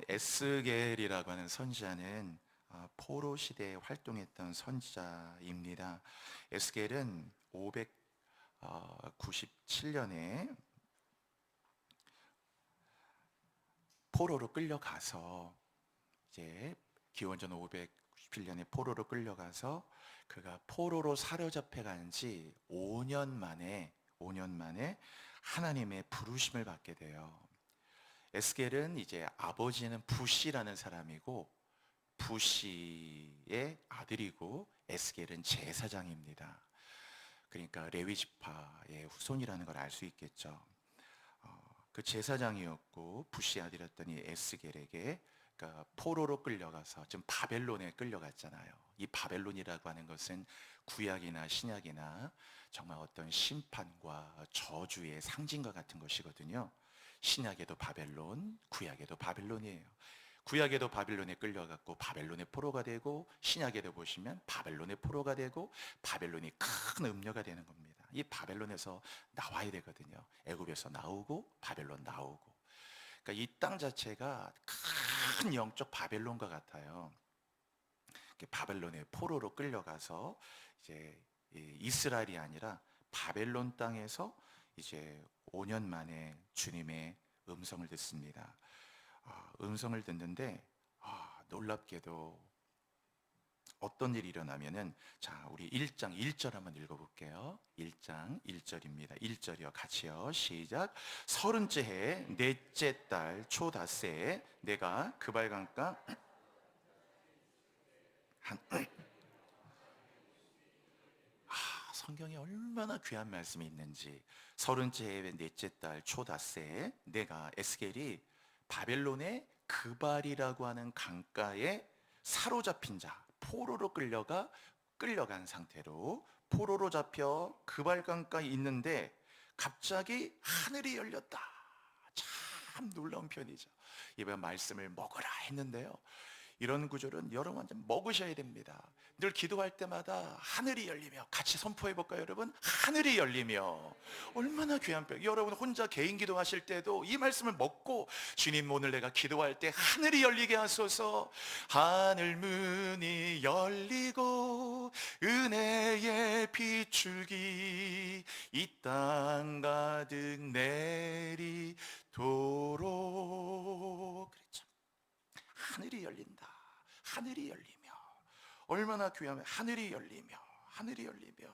에스겔이라고 하는 선지자는 포로 시대에 활동했던 선지자입니다. 에스겔은 597년에 포로로 끌려가서, 이제 기원전 597년에 포로로 끌려가서 그가 포로로 사로잡혀 간 지 5년 만에 하나님의 부르심을 받게 돼요. 에스겔은 이제 아버지는 부시라는 사람이고, 부시의 아들이고, 에스겔은 제사장입니다. 그러니까 레위 지파의 후손이라는 걸 알 수 있겠죠. 그 제사장이었고 부시 아들이었던 이 에스겔에게, 그러니까 포로로 끌려가서 지금 바벨론에 끌려갔잖아요. 이 바벨론이라고 하는 것은 구약이나 신약이나 정말 어떤 심판과 저주의 상징과 같은 것이거든요. 신약에도 바벨론, 구약에도 바벨론이에요. 구약에도 바벨론에 끌려갔고 바벨론의 포로가 되고, 신약에도 보시면 바벨론의 포로가 되고 바벨론이 큰 음녀가 되는 겁니다. 이 바벨론에서 나와야 되거든요. 애굽에서 나오고 바벨론 나오고. 그러니까 이 땅 자체가 큰 영적 바벨론과 같아요. 바벨론의 포로로 끌려가서 이제 이스라엘이 아니라 바벨론 땅에서 이제 5년 만에 주님의 음성을 듣습니다. 음성을 듣는데 놀랍게도 어떤 일이 일어나면은, 자, 우리 1장 1절 한번 읽어볼게요. 1장 1절입니다. 1절이요. 같이요. 시작. 서른째 해 넷째 달 초닷새에 내가 그발강가 성경에 얼마나 귀한 말씀이 있는지. 서른째 해 넷째 달 초닷새에 내가, 에스겔이 바벨론의 그발이라고 하는 강가에 사로잡힌 자, 포로로 끌려간 상태로 포로로 잡혀 그발 강가에 있는데 갑자기 하늘이 열렸다. 참 놀라운 편이죠. 이번 말씀을 먹으라 했는데요, 이런 구절은 여러분 완전 먹으셔야 됩니다. 늘 기도할 때마다 하늘이 열리며, 같이 선포해 볼까요, 여러분? 하늘이 열리며. 얼마나 귀한 뼈. 여러분 혼자 개인 기도하실 때도 이 말씀을 먹고, 주님 오늘 내가 기도할 때 하늘이 열리게 하소서. 하늘 문이 열리고 은혜의 비출기 이 땅 가득 내리도록. 그랬죠. 하늘이 열린다. 하늘이 열리며. 얼마나 귀하면 하늘이 열리며. 하늘이 열리며.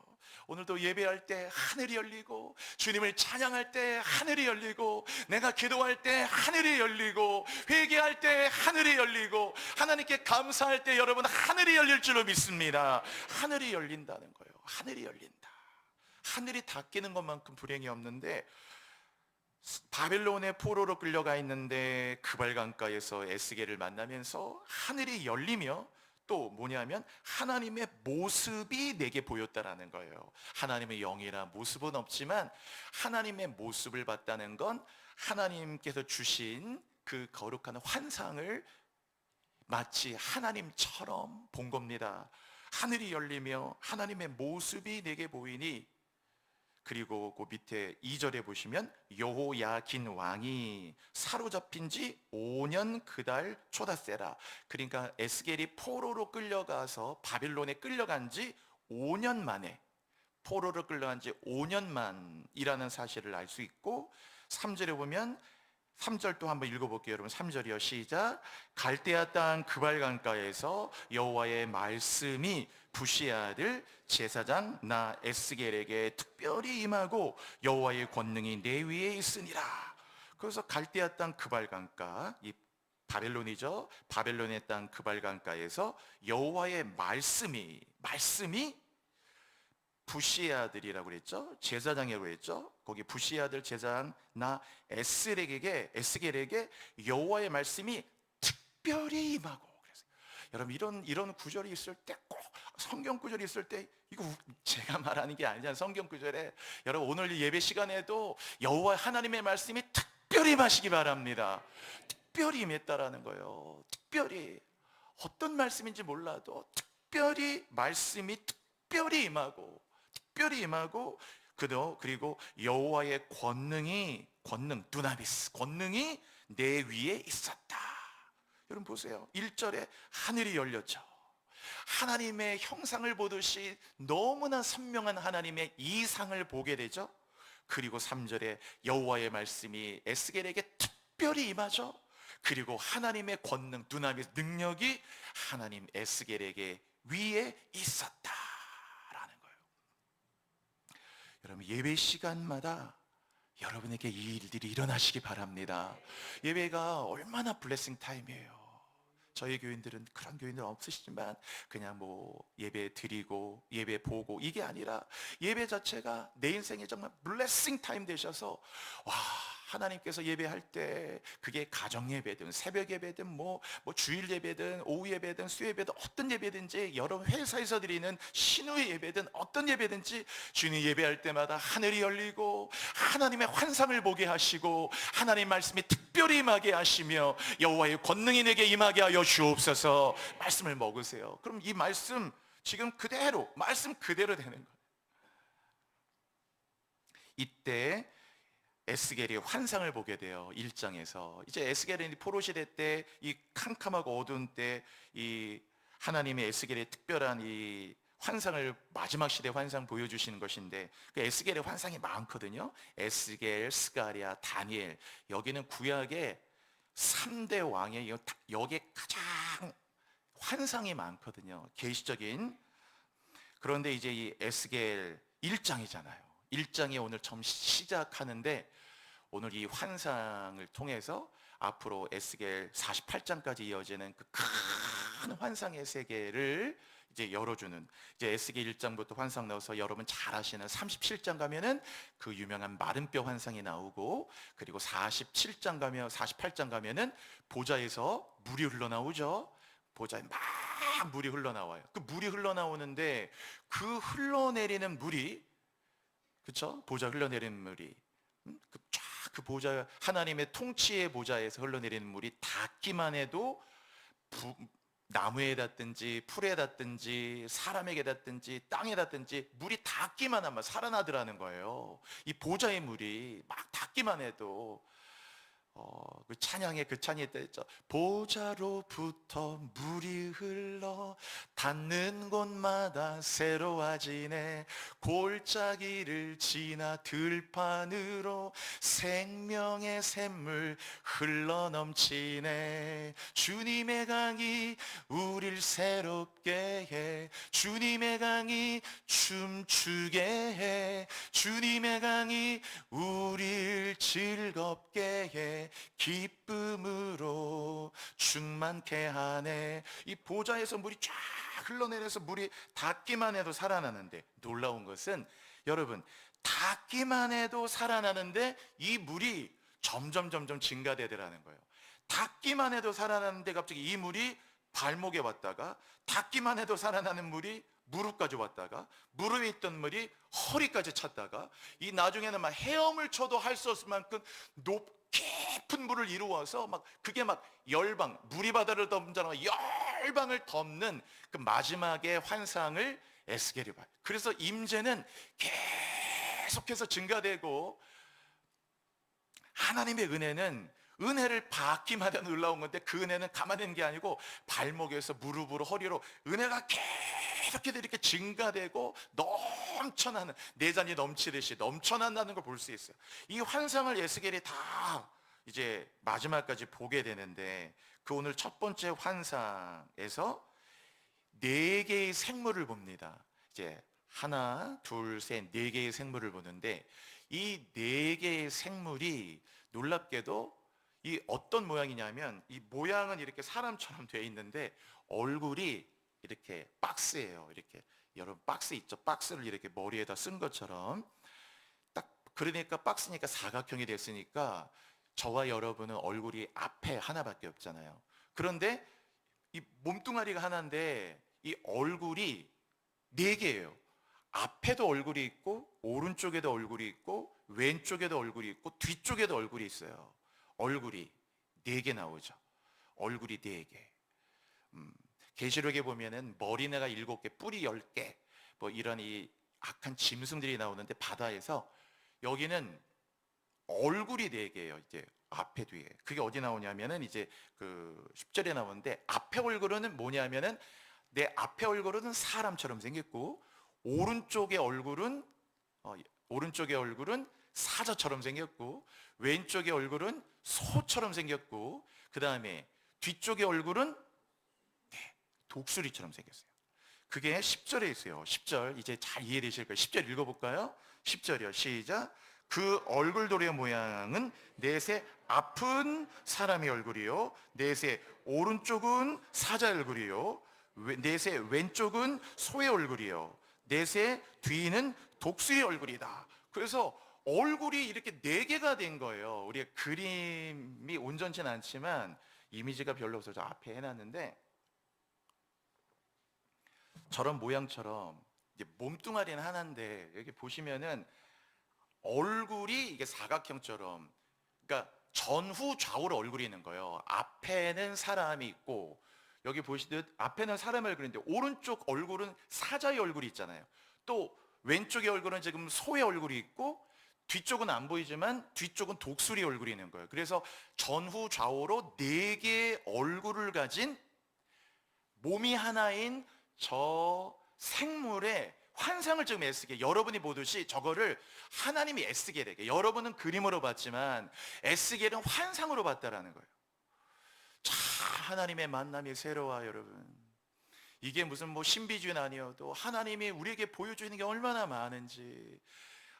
오늘도 예배할 때 하늘이 열리고, 주님을 찬양할 때 하늘이 열리고, 내가 기도할 때 하늘이 열리고, 회개할 때 하늘이 열리고, 하나님께 감사할 때 여러분 하늘이 열릴 줄로 믿습니다. 하늘이 열린다는 거예요. 하늘이 열린다. 하늘이 닫히는 것만큼 불행이 없는데, 바벨론의 포로로 끌려가 있는데 그발 강가에서 에스겔을 만나면서 하늘이 열리며, 또 뭐냐면 하나님의 모습이 내게 보였다라는 거예요. 하나님의 영이라 모습은 없지만 하나님의 모습을 봤다는 건 하나님께서 주신 그 거룩한 환상을 마치 하나님처럼 본 겁니다. 하늘이 열리며 하나님의 모습이 내게 보이니, 그리고 그 밑에 2절에 보시면 여호야긴 왕이 사로잡힌 지 5년 그달 초닷새라. 그러니까 에스겔이 포로로 끌려가서 바빌론에 끌려간 지 5년 만에, 포로로 끌려간 지 5년 만이라는 사실을 알 수 있고, 3절에 보면 3절 또 한번 읽어볼게요, 여러분. 3절이요. 시작. 갈대아 땅 그발 강가에서 여호와의 말씀이 부시의 아들 제사장 나 에스겔에게 특별히 임하고 여호와의 권능이 내 위에 있으니라. 그래서 갈대아 땅 그발 강가, 이 바벨론이죠. 바벨론의 땅 그발 강가에서 여호와의 말씀이 부시의 아들이라고 그랬죠. 제사장이라고 했죠. 거기 부시의 아들 제사장 나 에스겔에게 여호와의 말씀이 특별히 임하고. 그래서 여러분 이런 구절이 있을 때, 꼭 성경 구절이 있을 때, 이거 제가 말하는 게 아니잖아요. 성경 구절에 여러분 오늘 예배 시간에도 여호와 하나님의 말씀이 특별히 임하시기 바랍니다. 특별히 임했다라는 거예요. 특별히. 어떤 말씀인지 몰라도 특별히 말씀이 특별히 임하고, 그리고 여호와의 권능이, 두나미스, 권능이 내 위에 있었다. 여러분 보세요. 1절에 하늘이 열렸죠. 하나님의 형상을 보듯이 너무나 선명한 하나님의 이상을 보게 되죠. 그리고 3절에 여호와의 말씀이 에스겔에게 특별히 임하죠. 그리고 하나님의 권능, 두나미의 능력이 하나님 에스겔에게 위에 있었다라는 거예요. 여러분 예배 시간마다 여러분에게 이 일들이 일어나시기 바랍니다. 예배가 얼마나 블레싱 타임이에요. 저희 교인들은 그런 교인들 없으시지만 그냥 뭐 예배 드리고 예배 보고 이게 아니라 예배 자체가 내 인생에 정말 블레싱 타임 되셔서 와, 하나님께서 예배할 때 그게 가정 예배든 새벽 예배든 뭐 주일 예배든 오후 예배든 수요 예배든 어떤 예배든지 여러분 회사에서 드리는 신우의 예배든 어떤 예배든지 주님 예배할 때마다 하늘이 열리고 하나님의 환상을 보게 하시고 하나님 말씀이 특별히 임하게 하시며 여호와의 권능이 내게 임하게 하여 주옵소서. 말씀을 먹으세요. 그럼 이 말씀 지금 그대로 말씀 그대로 되는 거예요. 이때 에스겔이 환상을 보게 돼요. 1장에서 이제 에스겔이 포로시대 때 이 캄캄하고 어두운 때 이 하나님의 에스겔의 특별한 이 환상을 마지막 시대 환상 보여주시는 것인데 그 에스겔의 환상이 많거든요. 에스겔, 스가랴, 다니엘. 여기는 구약의 3대 왕의 여기에 가장 환상이 많거든요. 계시적인. 그런데 이제 이 에스겔 1장이잖아요. 1장이 오늘 처음 시작하는데 오늘 이 환상을 통해서 앞으로 에스겔 48장까지 이어지는 그 큰 환상의 세계를 이제 열어주는, 이제 에스겔 1장부터 환상 나와서 여러분 잘 아시는 37장 가면은 그 유명한 마른 뼈 환상이 나오고, 그리고 48장 가면은 보좌에서 물이 흘러나오죠. 보좌에 막 물이 흘러나와요. 그 물이 흘러나오는데 그 흘러내리는 물이, 그쵸? 보좌 흘러내리는 물이 그 보좌, 하나님의 통치의 보좌에서 흘러내리는 물이 닿기만 해도 나무에 닿든지 풀에 닿든지 사람에게 닿든지 땅에 닿든지 물이 닿기만 하면 살아나더라는 거예요. 이 보좌의 물이 막 닿기만 해도 그 찬양의 그 찬이 있죠. 보좌로부터 물이 흘러 닿는 곳마다 새로워지네. 골짜기를 지나 들판으로 생명의 샘물 흘러 넘치네. 주님의 강이 우릴 새롭게 해. 주님의 강이 춤추게 해. 주님의 강이 우릴 즐겁게 해. 기쁨으로 충만케 하네. 이 보좌에서 물이 쫙 흘러내려서 물이 닿기만 해도 살아나는데, 놀라운 것은 여러분 닿기만 해도 살아나는데 이 물이 점점 증가되더라는 거예요. 닿기만 해도 살아나는데 갑자기 이 물이 발목에 왔다가, 닿기만 해도 살아나는 물이 무릎까지 왔다가, 무릎에 있던 물이 허리까지 찼다가, 이 나중에는 막 헤엄을 쳐도 할 수 없을 만큼 깊은 물을 이루어서 막 그게 막 열방, 무리 바다를 덮는 열방을 덮는 그 마지막의 환상을 에스겔이 봐요. 그래서 임재는 계속해서 증가되고, 하나님의 은혜를 받기만 하면 놀라운 건데 그 은혜는 가만히 있는 게 아니고 발목에서 무릎으로 허리로 은혜가 계속해서 이렇게 증가되고 넘쳐나는, 내잔이 넘치듯이 넘쳐난다는 걸 볼 수 있어요. 이 환상을 에스겔이 다 이제 마지막까지 보게 되는데, 그 오늘 첫 번째 환상에서 4개의 생물을 봅니다. 이제 하나, 둘, 셋, 4개의 생물을 보는데, 이 4개의 생물이 놀랍게도 이 어떤 모양이냐면, 이 모양은 이렇게 사람처럼 되어 있는데 얼굴이 이렇게 박스예요. 이렇게 여러분 박스 있죠? 박스를 이렇게 머리에다 쓴 것처럼 딱, 그러니까 박스니까 사각형이 됐으니까 저와 여러분은 얼굴이 앞에 하나밖에 없잖아요. 그런데 이 몸뚱아리가 하나인데 이 얼굴이 4개예요. 앞에도 얼굴이 있고 오른쪽에도 얼굴이 있고 왼쪽에도 얼굴이 있고 뒤쪽에도 얼굴이 있어요. 얼굴이 4개 나오죠. 얼굴이 4개. 계시록에 보면은 머리내가 7개, 뿔이 10개, 뭐 이런 이 악한 짐승들이 나오는데, 바다에서 여기는 얼굴이 4개예요. 이제 앞에 뒤에. 그게 어디 나오냐면은 이제 그 10절에 나오는데, 앞에 얼굴은 뭐냐면은 내 앞에 얼굴은 사람처럼 생겼고 오른쪽의 얼굴은 오른쪽의 얼굴은 사자처럼 생겼고 왼쪽의 얼굴은 소처럼 생겼고 그 다음에 뒤쪽의 얼굴은 독수리처럼 생겼어요. 그게 10절에 있어요. 10절 이제 잘 이해되실 거예요. 10절 읽어볼까요? 10절이요. 시작. 그 얼굴돌의 모양은 넷의 앞은 사람의 얼굴이요, 넷의 오른쪽은 사자 얼굴이요, 넷의 왼쪽은 소의 얼굴이요, 넷의 뒤는 독수리 얼굴이다. 그래서 얼굴이 이렇게 네 개가 된 거예요. 우리가 그림이 온전치는 않지만 이미지가 별로 없어서 앞에 해놨는데, 저런 모양처럼 이제 몸뚱아리는 하나인데 여기 보시면은 얼굴이 이게 사각형처럼, 그러니까 전후 좌우로 얼굴이 있는 거예요. 앞에는 사람이 있고 여기 보시듯 앞에는 사람의 얼굴인데 오른쪽 얼굴은 사자의 얼굴이 있잖아요. 또 왼쪽의 얼굴은 지금 소의 얼굴이 있고 뒤쪽은 안 보이지만 뒤쪽은 독수리 얼굴이 있는 거예요. 그래서 전후 좌우로 네 개의 얼굴을 가진 몸이 하나인 저 생물의 환상을 지금 에스겔, 여러분이 보듯이 저거를 하나님이 에스겔에게, 여러분은 그림으로 봤지만 에스겔은 환상으로 봤다라는 거예요. 자, 하나님의 만남이 새로워. 여러분, 이게 무슨 뭐 신비주의는 아니어도 하나님이 우리에게 보여주는 게 얼마나 많은지,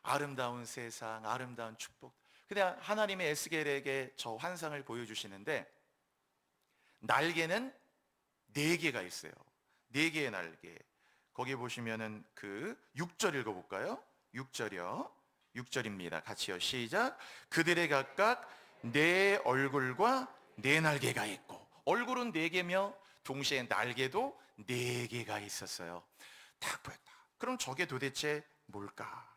아름다운 세상, 아름다운 축복. 그냥 하나님의 에스겔에게 저 환상을 보여주시는데 날개는 네 개가 있어요. 네 개의 날개. 거기 보시면은 그 6절 읽어볼까요? 6절이요. 6절입니다. 같이요. 시작. 그들의 각각 네 얼굴과 네 날개가 있고, 얼굴은 네 개며 동시에 날개도 네 개가 있었어요. 딱 보였다. 그럼 저게 도대체 뭘까?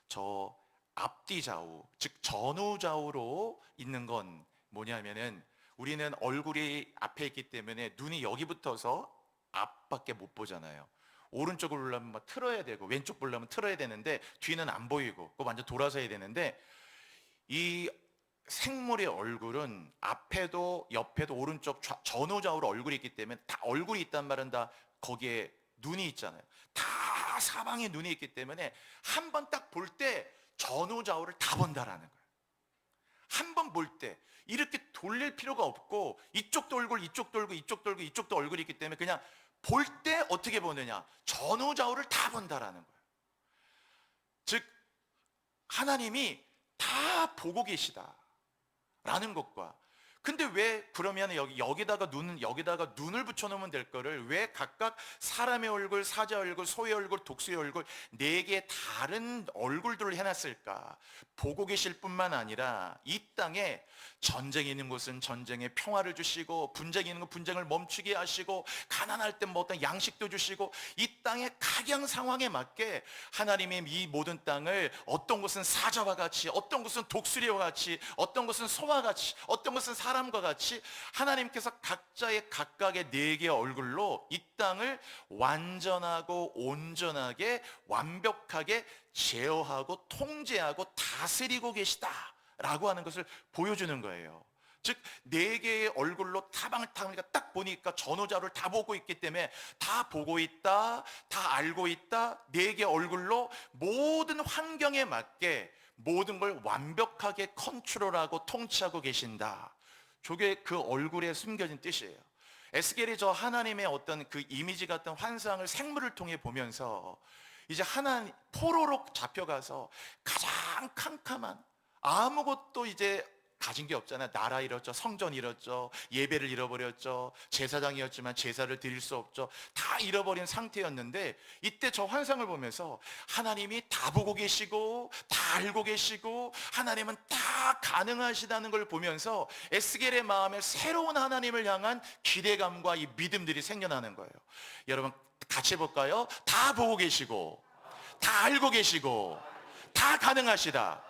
저 앞뒤 좌우, 즉 전후 좌우로 있는 건 뭐냐면은, 우리는 얼굴이 앞에 있기 때문에 눈이 여기 붙어서 앞밖에 못 보잖아요. 오른쪽을 보려면 막 틀어야 되고 왼쪽 보려면 틀어야 되는데 뒤는 안 보이고 그거 완전 돌아서야 되는데, 이 생물의 얼굴은 앞에도 옆에도 오른쪽 전후좌우로 얼굴이 있기 때문에, 다 얼굴이 있단 말은 다 거기에 눈이 있잖아요. 다 사방에 눈이 있기 때문에 한 번 딱 볼 때 전후좌우를 다 본다라는 거예요. 한 번 볼 때 이렇게 돌릴 필요가 없고, 이쪽도 얼굴, 이쪽도 얼굴, 이쪽도 얼굴, 이쪽도 얼굴이 있기 때문에 그냥 볼 때 어떻게 보느냐, 전후좌우를 다 본다라는 거예요. 즉 하나님이 다 보고 계시다라는 것과, 근데 왜 그러면 여기다가 눈을 붙여놓으면 될 거를 왜 각각 사람의 얼굴, 사자 얼굴, 소의 얼굴, 독수리 얼굴 네 개의 다른 얼굴들을 해놨을까? 보고 계실 뿐만 아니라 이 땅에 전쟁이 있는 곳은 전쟁에 평화를 주시고, 분쟁이 있는 곳 분쟁을 멈추게 하시고, 가난할 때 뭐 어떤 양식도 주시고, 이 땅의 각양 상황에 맞게 하나님의 이 모든 땅을 어떤 곳은 사자와 같이, 어떤 곳은 독수리와 같이, 어떤 곳은 소와 같이, 어떤 곳은 사람과 같이 하나님께서 각자의 각각의 네 개의 얼굴로 이 땅을 완전하고 온전하게 완벽하게 제어하고 통제하고 다스리고 계시다라고 하는 것을 보여주는 거예요. 즉 네 개의 얼굴로 타방을 타니까 딱 보니까 전후좌우를 다 보고 있기 때문에 다 보고 있다, 다 알고 있다, 네 개의 얼굴로 모든 환경에 맞게 모든 걸 완벽하게 컨트롤하고 통치하고 계신다. 저게 그 얼굴에 숨겨진 뜻이에요. 에스겔이 저 하나님의 어떤 그 이미지 같은 환상을 생물을 통해 보면서 이제 하나님 포로로 잡혀가서 가장 캄캄한, 아무것도 이제 가진 게 없잖아요. 나라 잃었죠, 성전 잃었죠, 예배를 잃어버렸죠, 제사장이었지만 제사를 드릴 수 없죠. 다 잃어버린 상태였는데 이때 저 환상을 보면서 하나님이 다 보고 계시고 다 알고 계시고 하나님은 다 가능하시다는 걸 보면서 에스겔의 마음에 새로운 하나님을 향한 기대감과 이 믿음들이 생겨나는 거예요. 여러분 같이 해볼까요? 다 보고 계시고 다 알고 계시고 다 가능하시다.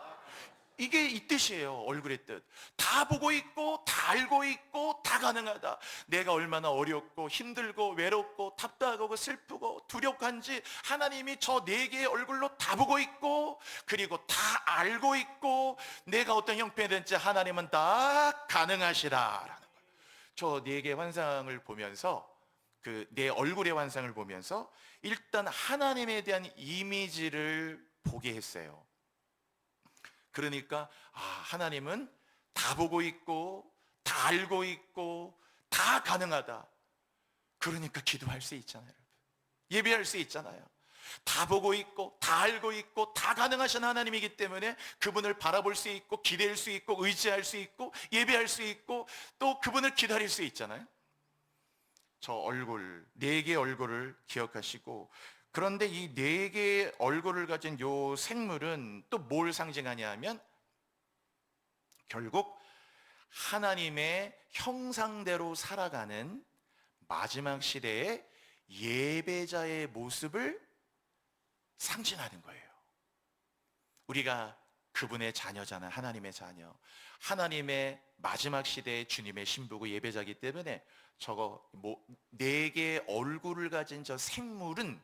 이게 이 뜻이에요. 얼굴의 뜻. 다 보고 있고 다 알고 있고 다 가능하다. 내가 얼마나 어렵고 힘들고 외롭고 답답하고 슬프고 두렵한지 하나님이 저 네 개의 얼굴로 다 보고 있고, 그리고 다 알고 있고, 내가 어떤 형편이든지 하나님은 다 가능하시라라는 거예요. 저 네 개의 환상을 보면서, 그 내 얼굴의 환상을 보면서 일단 하나님에 대한 이미지를 보게 했어요. 그러니까 하나님은 다 보고 있고 다 알고 있고 다 가능하다. 그러니까 기도할 수 있잖아요, 여러분. 예배할 수 있잖아요. 다 보고 있고 다 알고 있고 다 가능하신 하나님이기 때문에 그분을 바라볼 수 있고 기댈 수 있고 의지할 수 있고 예배할 수 있고 또 그분을 기다릴 수 있잖아요. 저 얼굴, 네 개의 얼굴을 기억하시고, 그런데 이 네 개의 얼굴을 가진 요 생물은 또 뭘 상징하냐 하면 결국 하나님의 형상대로 살아가는 마지막 시대의 예배자의 모습을 상징하는 거예요. 우리가 그분의 자녀잖아요. 하나님의 자녀. 하나님의 마지막 시대의 주님의 신부고 예배자이기 때문에 저거 네 개의 얼굴을 가진 저 생물은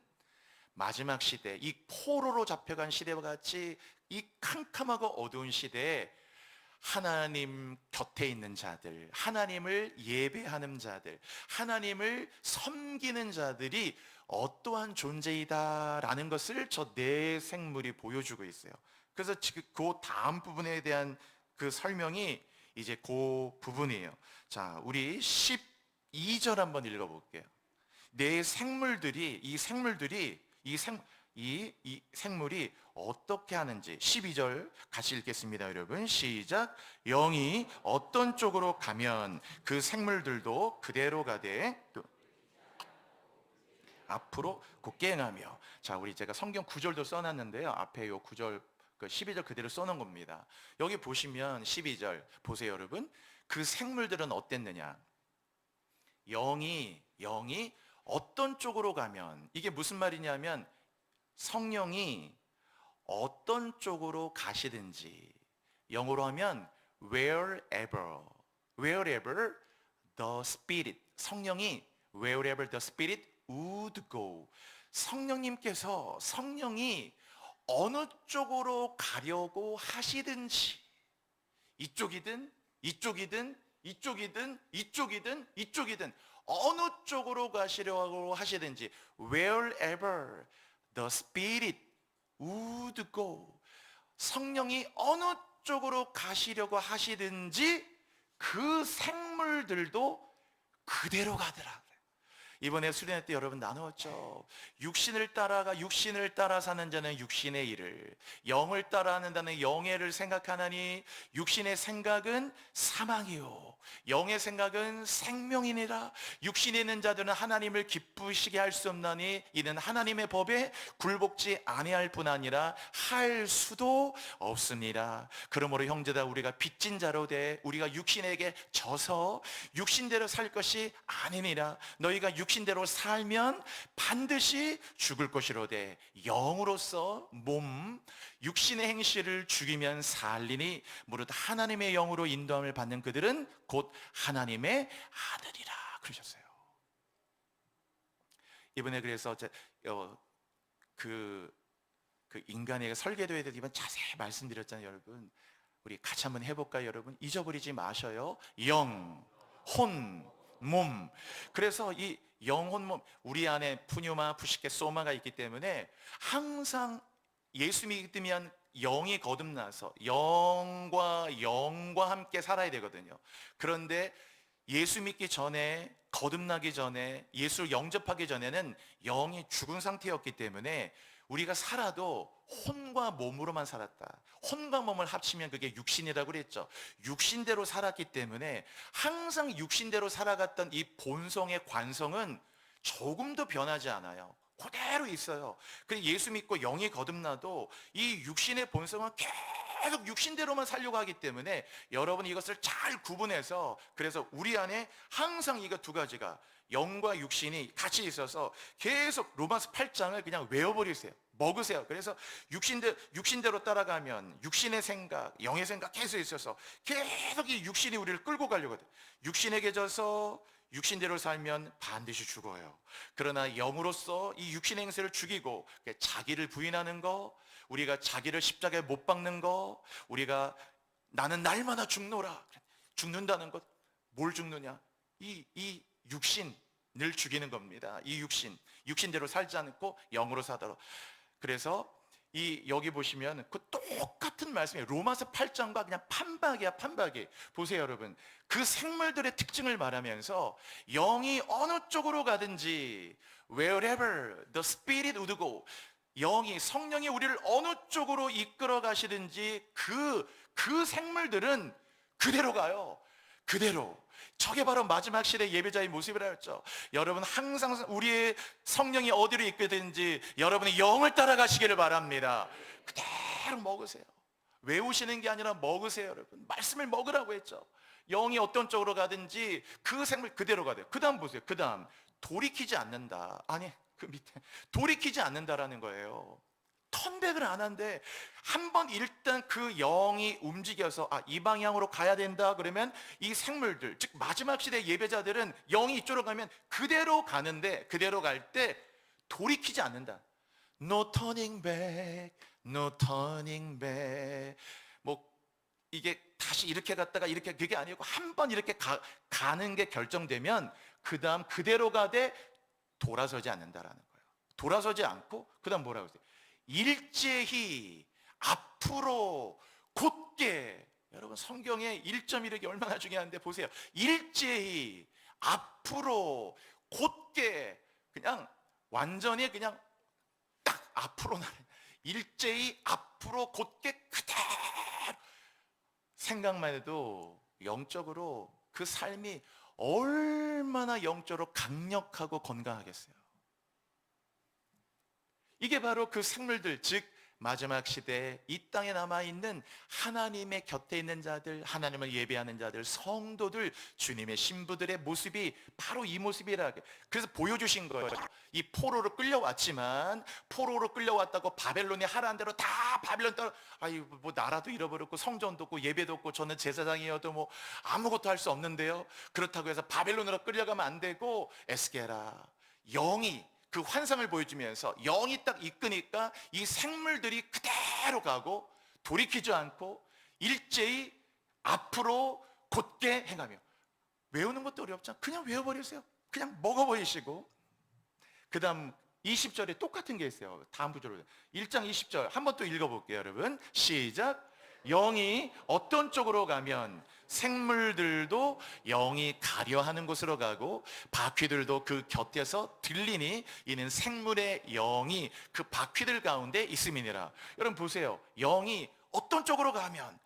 마지막 시대, 이 포로로 잡혀간 시대와 같이 이 캄캄하고 어두운 시대에 하나님 곁에 있는 자들, 하나님을 예배하는 자들, 하나님을 섬기는 자들이 어떠한 존재이다라는 것을 저 네 생물이 보여주고 있어요. 그래서 지금 그 다음 부분에 대한 그 설명이 이제 그 부분이에요. 자, 우리 12절 한번 읽어볼게요. 네 생물들이, 이 생물이 어떻게 하는지 12절 같이 읽겠습니다. 여러분 시작. 영이 어떤 쪽으로 가면 그 생물들도 그대로 가되 또 앞으로 곧게 행하며. 자, 우리 제가 성경 구절도 써놨는데요. 앞에 요 구절, 그 12절 그대로 써놓은 겁니다. 여기 보시면 12절 보세요, 여러분. 그 생물들은 어땠느냐? 영이 어떤 쪽으로 가면, 이게 무슨 말이냐면 성령이 어떤 쪽으로 가시든지, 영어로 하면 wherever the Spirit, 성령이 wherever the Spirit would go, 성령이 어느 쪽으로 가려고 하시든지, 이쪽이든 어느 쪽으로 가시려고 하시든지, wherever the Spirit would go, 성령이 어느 쪽으로 가시려고 하시든지 그 생물들도 그대로 가더라. 이번에 수련회 때 여러분 나누었죠. 육신을 따라 사는 자는 육신의 일을, 영을 따라하는 자는 영의 일을 생각하나니 육신의 생각은 사망이요 영의 생각은 생명이니라. 육신에 있는 자들은 하나님을 기쁘시게 할 수 없나니 이는 하나님의 법에 굴복지 아니할 뿐 아니라 할 수도 없습니다. 그러므로 형제다, 우리가 빚진 자로 돼 우리가 육신에게 져서 육신대로 살 것이 아니니라. 너희가 육신대로 살면 반드시 죽을 것이로되 영으로서 몸 육신의 행실을 죽이면 살리니 무릇 하나님의 영으로 인도함을 받는 그들은 곧 하나님의 아들이라 그러셨어요. 이번에 그래서 그 인간에게 설계도에 대해서 이번 자세히 말씀드렸잖아요. 여러분 우리 같이 한번 해볼까요? 여러분 잊어버리지 마셔요. 영, 혼, 몸. 그래서 이 영혼, 몸, 우리 안에 푸뉴마, 푸시케, 소마가 있기 때문에 항상 예수 믿으면 영이 거듭나서 영과 함께 살아야 되거든요. 그런데 예수 믿기 전에, 거듭나기 전에, 예수를 영접하기 전에는 영이 죽은 상태였기 때문에 우리가 살아도 혼과 몸으로만 살았다. 혼과 몸을 합치면 그게 육신이라고 그랬죠. 육신대로 살았기 때문에 항상 육신대로 살아갔던 이 본성의 관성은 조금도 변하지 않아요. 그대로 있어요. 그래서 예수 믿고 영이 거듭나도 이 육신의 본성은 계속 육신대로만 살려고 하기 때문에 여러분 이것을 잘 구분해서, 그래서 우리 안에 항상 이거 두 가지가 영과 육신이 같이 있어서 계속 로마서 8장을 그냥 외워버리세요. 먹으세요. 그래서 육신대로 따라가면 육신의 생각, 영의 생각 계속 있어서 계속 이 육신이 우리를 끌고 가려고 해요. 육신에게 져서 육신대로 살면 반드시 죽어요. 그러나 영으로서 이 육신의 행세를 죽이고 자기를 부인하는 거, 우리가 자기를 십자가에 못 박는 거, 우리가 나는 날마다 죽는다는 것. 뭘 죽느냐? 이 육신을 죽이는 겁니다. 이 육신대로 살지 않고 영으로 사도록. 그래서 여기 보시면 그 똑같은 말씀이에요. 로마서 8장과 그냥 판박이야. 보세요, 여러분. 그 생물들의 특징을 말하면서 영이 어느 쪽으로 가든지 wherever the spirit would go, 성령이 우리를 어느 쪽으로 이끌어 가시든지 그 생물들은 그대로 가요. 그대로. 저게 바로 마지막 시대 예배자의 모습이라 했죠. 여러분 항상 우리의 성령이 어디로 이끌든지 여러분의 영을 따라가시기를 바랍니다. 그대로 먹으세요. 외우시는 게 아니라 먹으세요, 여러분. 말씀을 먹으라고 했죠. 영이 어떤 쪽으로 가든지 그 생물 그대로 가야 돼요. 그 다음 보세요. 그 다음 돌이키지 않는다. 아니, 그 밑에 돌이키지 않는다라는 거예요. 턴백을 안 한대. 한번 일단 그 영이 움직여서 이 방향으로 가야 된다 그러면 이 생물들, 즉 마지막 시대 예배자들은 영이 이쪽으로 가면 그대로 가는데, 그대로 갈 때 돌이키지 않는다. No turning back, no turning back. 뭐 이게 다시 이렇게 갔다가 이렇게, 그게 아니고 한번 이렇게 가는 게 결정되면 그 다음 그대로 가되 돌아서지 않는다라는 거예요. 돌아서지 않고 그 다음 뭐라고 했어요? 일제히 앞으로 곧게. 여러분 성경에 1.1이 얼마나 중요한데 보세요. 일제히 앞으로 곧게, 그냥 완전히 그냥 딱 앞으로 일제히 앞으로 곧게 그대로. 생각만 해도 영적으로 그 삶이 얼마나 영적으로 강력하고 건강하겠어요. 이게 바로 그 생물들, 즉 마지막 시대에 이 땅에 남아있는 하나님의 곁에 있는 자들, 하나님을 예배하는 자들, 성도들, 주님의 신부들의 모습이 바로 이 모습이라. 그래서 보여주신 거예요. 이 포로로 끌려왔지만, 포로로 끌려왔다고 바벨론이 하라는 대로 다 바벨론 따라, 뭐 나라도 잃어버렸고 성전도 없고 예배도 없고 저는 제사장이어도 뭐 아무것도 할 수 없는데요. 그렇다고 해서 바벨론으로 끌려가면 안 되고, 에스게라 영이 그 환상을 보여주면서 영이 딱 이끄니까 이 생물들이 그대로 가고 돌이키지 않고 일제히 앞으로 곧게 행하며. 외우는 것도 어렵잖아. 그냥 외워버리세요. 그냥 먹어버리시고. 그 다음 20절에 똑같은 게 있어요. 다음 구절로 1장 20절 한번 또 읽어볼게요, 여러분. 시작. 영이 어떤 쪽으로 가면 생물들도 영이 가려 하는 곳으로 가고 바퀴들도 그 곁에서 들리니 이는 생물의 영이 그 바퀴들 가운데 있음이니라. 여러분 보세요. 영이 어떤 쪽으로 가면,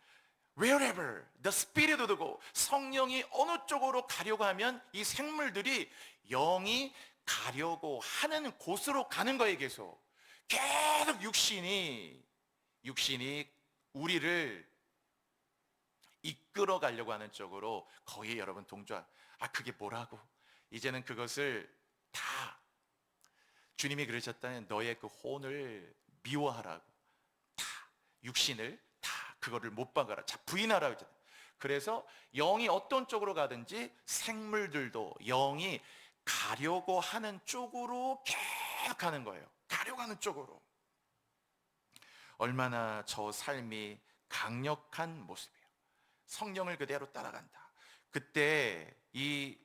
wherever the spirit would go, 성령이 어느 쪽으로 가려고 하면 이 생물들이 영이 가려고 하는 곳으로 가는 거예요. 계속 육신이 우리를 이끌어 가려고 하는 쪽으로 거의 여러분 동조한. 그게 뭐라고? 이제는 그것을 다 주님이 그러셨다면 너의 그 혼을 미워하라고. 다 육신을 다 그거를 못 박아라. 자, 부인하라고 했잖아요. 그래서 영이 어떤 쪽으로 가든지 생물들도 영이 가려고 하는 쪽으로 계속 가는 거예요. 가려고 하는 쪽으로. 얼마나 저 삶이 강력한 모습이에요. 성령을 그대로 따라간다. 그때 이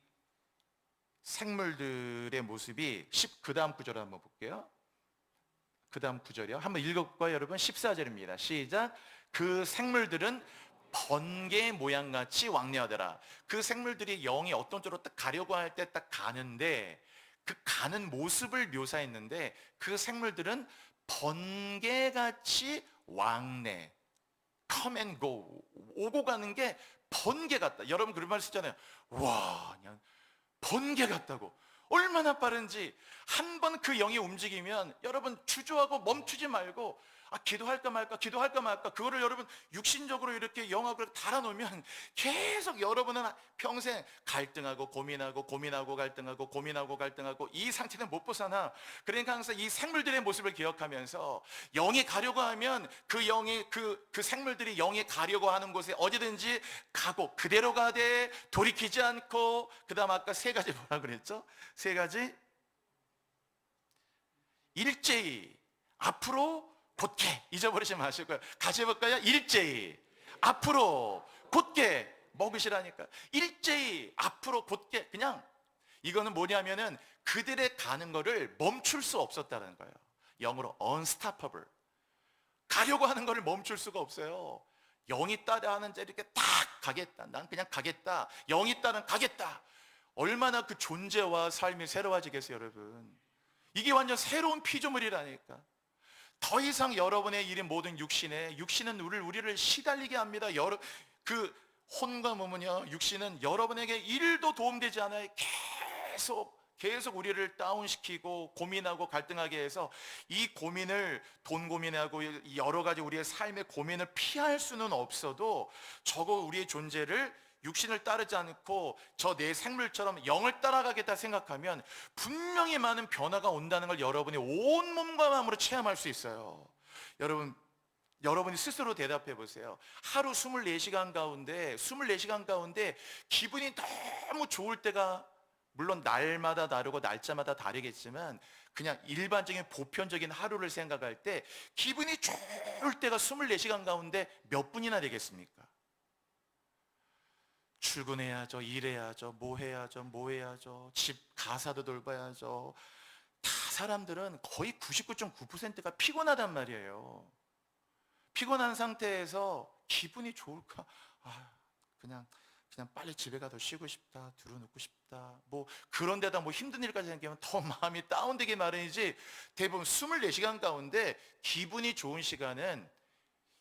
생물들의 모습이 그 다음 구절 한번 볼게요. 그 다음 구절이요. 한번 읽어볼까요, 여러분? 14절입니다. 시작. 그 생물들은 번개 모양같이 왕래하더라. 그 생물들이 영이 어떤 쪽으로 딱 가려고 할 때 딱 가는데, 그 가는 모습을 묘사했는데 그 생물들은 번개같이 왕래, come and go, 오고 가는 게 번개 같다. 여러분 그런 말 쓰잖아요. 와, 그냥 번개 같다고. 얼마나 빠른지. 한 번 그 영이 움직이면 여러분 주저하고 멈추지 말고 기도할까 말까, 기도할까 말까. 그거를 여러분 육신적으로 이렇게 영역으로 달아놓으면 계속 여러분은 평생 갈등하고 고민하고 고민하고 갈등하고 고민하고 갈등하고 이 상태는 못 벗어나. 그러니까 항상 이 생물들의 모습을 기억하면서 영이 가려고 하면 그 영이 그 생물들이 영이 가려고 하는 곳에 어디든지 가고 그대로 가되 돌이키지 않고, 그다음 아까 세 가지 뭐라 그랬죠? 세 가지. 일제히, 앞으로, 곧게. 잊어버리지 마시고요. 같이 해볼까요? 일제히, 앞으로, 곧게 먹으시라니까. 일제히, 앞으로, 곧게. 그냥 이거는 뭐냐면은 그들의 가는 거를 멈출 수 없었다는 거예요. 영어로 unstoppable. 가려고 하는 거를 멈출 수가 없어요. 영이 따라 하는 자 이렇게 딱 가겠다. 난 그냥 가겠다. 영이 따라 가겠다. 얼마나 그 존재와 삶이 새로워지겠어요, 여러분. 이게 완전 새로운 피조물이라니까. 더 이상 여러분의 일인 모든 육신은 우리를 시달리게 합니다. 그 혼과 몸은요, 육신은 여러분에게 1도 도움되지 않아요. 계속 우리를 다운시키고 고민하고 갈등하게 해서 이 고민을, 돈 고민하고 여러 가지 우리의 삶의 고민을 피할 수는 없어도 저거 우리의 존재를 육신을 따르지 않고 저 내 생물처럼 영을 따라가겠다 생각하면 분명히 많은 변화가 온다는 걸 여러분이 온 몸과 마음으로 체험할 수 있어요. 여러분이 스스로 대답해 보세요. 하루 24시간 가운데 기분이 너무 좋을 때가, 물론 날마다 다르고 날짜마다 다르겠지만 그냥 일반적인 보편적인 하루를 생각할 때 기분이 좋을 때가 24시간 가운데 몇 분이나 되겠습니까? 출근해야죠, 일해야죠, 뭐 해야죠, 집 가사도 돌봐야죠. 다 사람들은 거의 99.9%가 피곤하단 말이에요. 피곤한 상태에서 기분이 좋을까? 그냥 빨리 집에 가서 쉬고 싶다, 두루눕고 싶다, 뭐 그런데다 뭐 힘든 일까지 생기면 더 마음이 다운되기 마련이지. 대부분 24시간 가운데 기분이 좋은 시간은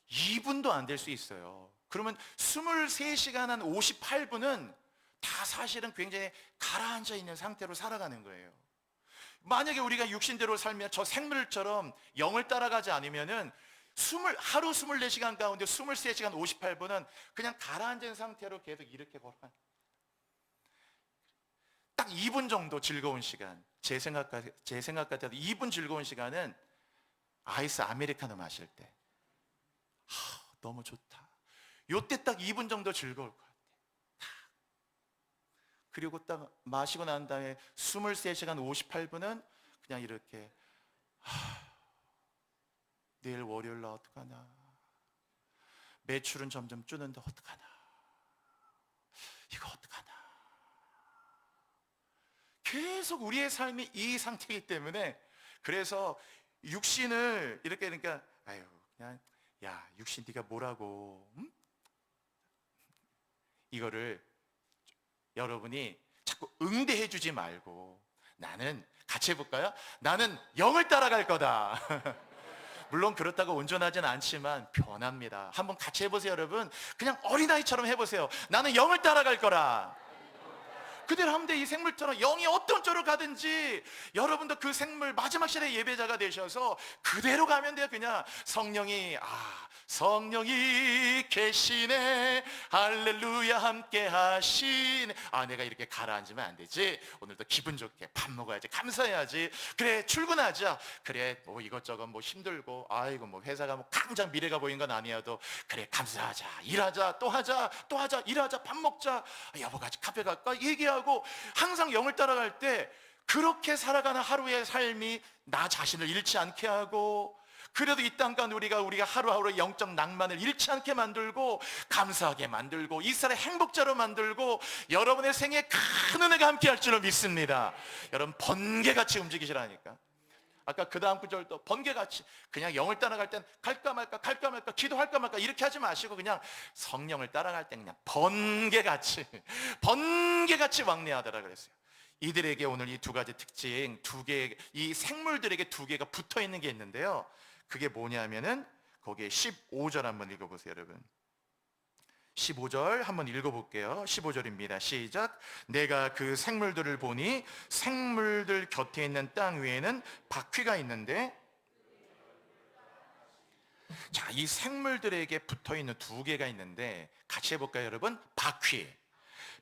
2분도 안 될 수 있어요. 그러면 23시간 한 58분은 다 사실은 굉장히 가라앉아 있는 상태로 살아가는 거예요. 만약에 우리가 육신대로 살면 저 생물처럼 영을 따라가지 않으면은 하루 24시간 가운데 23시간 58분은 그냥 가라앉은 상태로 계속 이렇게 걸어가는, 딱 2분 정도 즐거운 시간, 제 생각 같아도 2분 즐거운 시간은 아이스 아메리카노 마실 때, 너무 좋다. 요때 딱 2분 정도 즐거울 것 같아. 그리고 딱 마시고 난 다음에 23시간 58분은 그냥 이렇게 내일 월요일 날 어떡하나, 매출은 점점 줄는데 어떡하나, 이거 어떡하나. 계속 우리의 삶이 이 상태이기 때문에, 그래서 육신을 이렇게, 그러니까 그냥 야 육신 네가 뭐라고, 응? 이거를 여러분이 자꾸 응대해 주지 말고, 나는 같이 해볼까요? 나는 영을 따라갈 거다. 물론 그렇다고 온전하진 않지만 변합니다. 한번 같이 해보세요, 여러분. 그냥 어린아이처럼 해보세요. 나는 영을 따라갈 거라. 그대로 하면 돼. 이 생물처럼 영이 어떤 쪽으로 가든지 여러분도 그 생물 마지막 시대의 예배자가 되셔서 그대로 가면 돼요. 그냥 성령이 계시네, 할렐루야 함께 하시네. 내가 이렇게 가라앉으면 안 되지. 오늘도 기분 좋게 밥 먹어야지, 감사해야지. 그래, 출근하자. 그래, 뭐 이것저것 뭐 힘들고, 뭐 회사가 뭐 당장 미래가 보이는 건 아니어도 그래, 감사하자, 일하자, 또 하자, 일하자, 밥 먹자, 여보 같이 카페 갈까, 얘기하고. 항상 영을 따라갈 때 그렇게 살아가는 하루의 삶이 나 자신을 잃지 않게 하고, 그래도 이 땅 가운데 우리가 하루하루 영적 낭만을 잃지 않게 만들고, 감사하게 만들고, 이스라엘 행복자로 만들고, 여러분의 생에 큰 은혜가 함께 할 줄로 믿습니다. 여러분, 번개같이 움직이시라니까. 아까 그 다음 구절도 번개같이, 그냥 영을 따라갈 땐 갈까 말까 기도할까 말까 이렇게 하지 마시고, 그냥 성령을 따라갈 땐 그냥 번개같이 왕래하더라 그랬어요. 이들에게 오늘 이 두 가지 특징, 이 생물들에게 두 개가 붙어 있는 게 있는데요. 그게 뭐냐면은 거기에 15절 한번 읽어보세요, 여러분. 15절 한번 읽어볼게요. 15절입니다. 시작. 내가 그 생물들을 보니 생물들 곁에 있는 땅 위에는 바퀴가 있는데 자, 이 생물들에게 붙어 있는 두 개가 있는데 같이 해볼까요, 여러분?